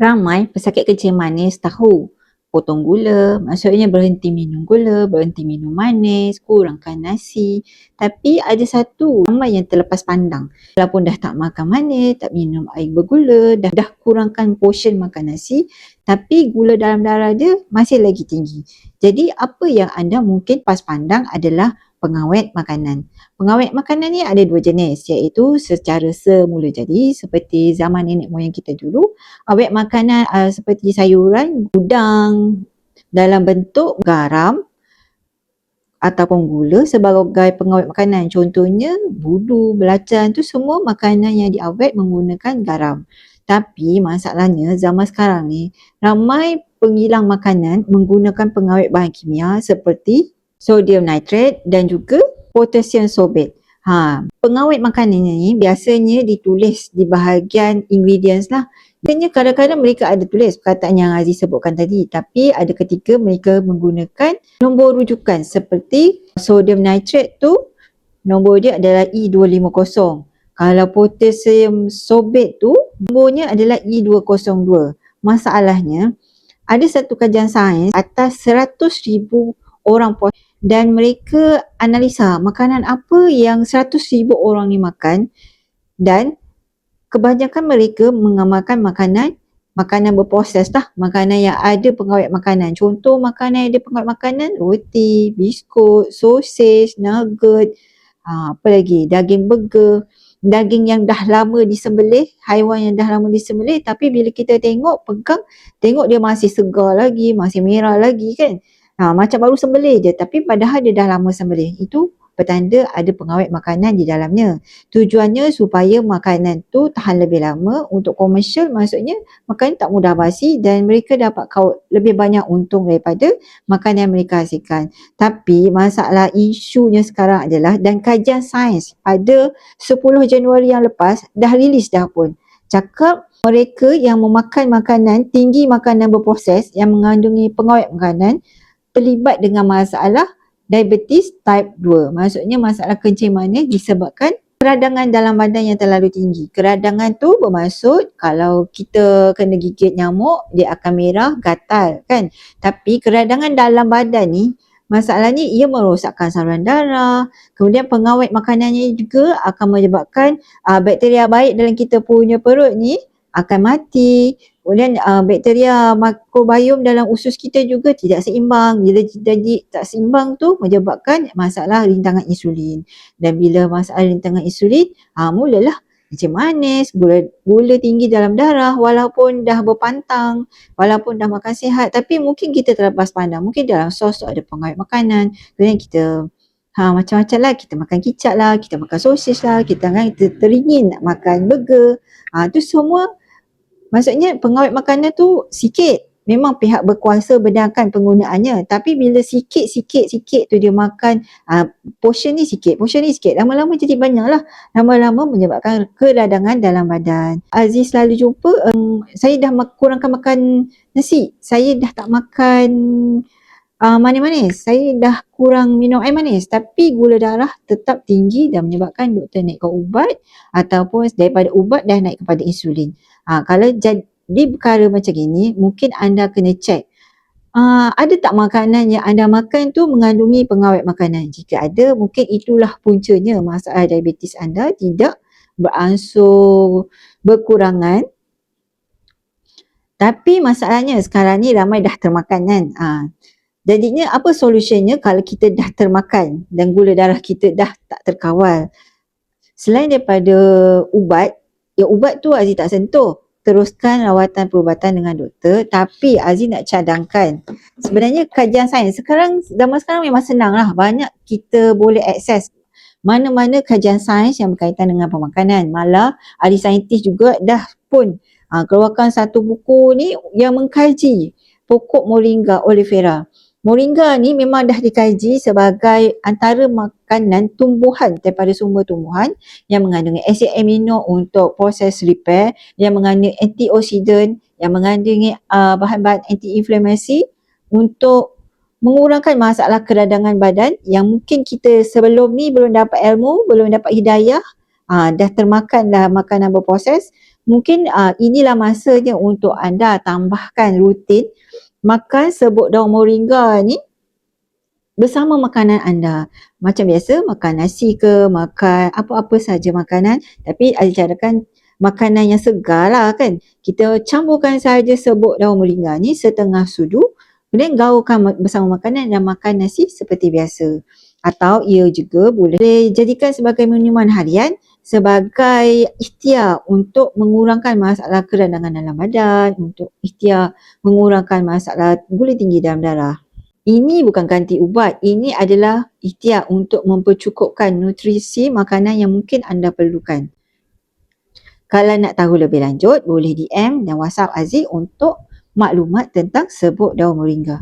Ramai pesakit kencing manis tahu potong gula, maksudnya berhenti minum gula, berhenti minum manis, kurangkan nasi. Tapi ada satu ramai yang terlepas pandang. Walaupun dah tak makan manis, tak minum air bergula, dah kurangkan portion makan nasi, tapi gula dalam darah dia masih lagi tinggi. Jadi apa yang anda mungkin pas pandang adalah pengawet makanan. Pengawet makanan ni ada dua jenis, iaitu secara semula jadi seperti zaman nenek moyang kita dulu. Awet makanan seperti sayuran, udang dalam bentuk garam ataupun gula sebagai pengawet makanan. Contohnya budu, belacan tu semua makanan yang diawet menggunakan garam. Tapi masalahnya zaman sekarang ni ramai pengilang makanan menggunakan pengawet bahan kimia seperti sodium nitrate dan juga potassium sorbate. Pengawet makanan ni biasanya ditulis di bahagian ingredients lah. Biasanya kadang-kadang mereka ada tulis perkataan yang Aziz sebutkan tadi, tapi ada ketika mereka menggunakan nombor rujukan seperti sodium nitrate tu nombor dia adalah E250. Kalau potassium sorbate tu nombornya adalah E202. Masalahnya ada satu kajian sains atas 100,000 orang dan mereka analisa makanan apa yang 100,000 orang ni makan dan kebanyakan mereka mengamalkan makanan berproses lah, makanan yang ada pengawet makanan. Contoh makanan yang ada pengawet makanan, roti, biskut, sosis, nugget, apa lagi, daging burger, daging yang dah lama disembelih, haiwan yang dah lama disembelih, tapi bila kita pegang, tengok dia masih segar lagi, masih merah lagi kan. Macam baru sembelih je, tapi padahal dia dah lama sembelih. Itu petanda ada pengawet makanan di dalamnya. Tujuannya supaya makanan tu tahan lebih lama untuk komersial, maksudnya makanan tak mudah basi dan mereka dapat lebih banyak untung daripada makanan yang mereka hasilkan. Tapi masalah isunya sekarang adalah, dan kajian sains pada 10 Januari yang lepas dah rilis dah pun, cakap mereka yang memakan makanan tinggi, makanan berproses yang mengandungi pengawet makanan terlibat dengan masalah diabetes type 2. Maksudnya masalah kencing manis disebabkan keradangan dalam badan yang terlalu tinggi. Keradangan tu bermaksud kalau kita kena gigit nyamuk, dia akan merah, gatal kan. Tapi keradangan dalam badan ni, masalahnya ia merosakkan saluran darah. Kemudian pengawet makanannya juga akan menyebabkan bakteria baik dalam kita punya perut ni akan mati. Kemudian bakteria makrobiom dalam usus kita juga tidak seimbang. Bila jadi tak seimbang tu menyebabkan masalah rintangan insulin. Dan bila masalah rintangan insulin, mulalah kencing manis, gula tinggi dalam darah walaupun dah berpantang, walaupun dah makan sihat, tapi mungkin kita terlepas pandang. Mungkin dalam sos tu ada pengawet makanan. Kemudian kita macam-macam lah, kita makan kicap lah, kita makan sosis lah, kita teringin nak makan burger. Tu semua maksudnya pengawet makanan tu sikit. Memang pihak berkuasa benarkan penggunaannya. Tapi bila sikit tu dia makan, portion ni sikit, lama-lama jadi banyak lah. Lama-lama menyebabkan keradangan dalam badan. Aziz selalu jumpa, saya dah kurangkan makan nasi. Saya dah tak makan manis-manis. Saya dah kurang minum air manis. Tapi gula darah tetap tinggi dan menyebabkan doktor naikkan ubat ataupun daripada ubat dah naik kepada insulin. Kalau jadi perkara macam ini, mungkin anda kena cek. Ada tak makanan yang anda makan tu mengandungi pengawet makanan? Jika ada, mungkin itulah puncanya masalah diabetes anda tidak beransur berkurangan. Tapi masalahnya sekarang ni ramai dah termakan kan. Jadinya apa solusinya kalau kita dah termakan dan gula darah kita dah tak terkawal? Selain daripada ubat, ubat tu Aziz tak sentuh. Teruskan rawatan perubatan dengan doktor. Tapi Aziz nak cadangkan, sebenarnya kajian sains zaman sekarang memang senang lah. Banyak kita boleh akses mana-mana kajian sains yang berkaitan dengan pemakanan. Malah ahli saintis juga dah pun keluarkan satu buku ni yang mengkaji pokok Moringa oleifera. Moringa ni memang dah dikaji sebagai antara makanan tumbuhan daripada sumber tumbuhan yang mengandungi asid amino untuk proses repair, yang mengandungi antioksidan, yang mengandungi bahan-bahan anti-inflamasi untuk mengurangkan masalah keradangan badan yang mungkin kita sebelum ni belum dapat ilmu, belum dapat hidayah, dah termakan dah makanan berproses, mungkin inilah masanya untuk anda tambahkan rutin makan serbuk daun moringa ni bersama makanan anda. Macam biasa makan nasi ke, makan apa-apa saja makanan, tapi ada carakan makanan yang segar lah kan. Kita campurkan saja serbuk daun moringa ni setengah sudu, kemudian gaulkan bersama makanan dan makan nasi seperti biasa. Atau ia juga boleh jadikan sebagai minuman harian sebagai ikhtiar untuk mengurangkan masalah kerandangan dalam badan, untuk ikhtiar mengurangkan masalah gula tinggi dalam darah. Ini bukan ganti ubat, ini adalah ikhtiar untuk mempercukupkan nutrisi makanan yang mungkin anda perlukan. Kalau nak tahu lebih lanjut, boleh DM dan WhatsApp Aziz untuk maklumat tentang serbuk daun moringa.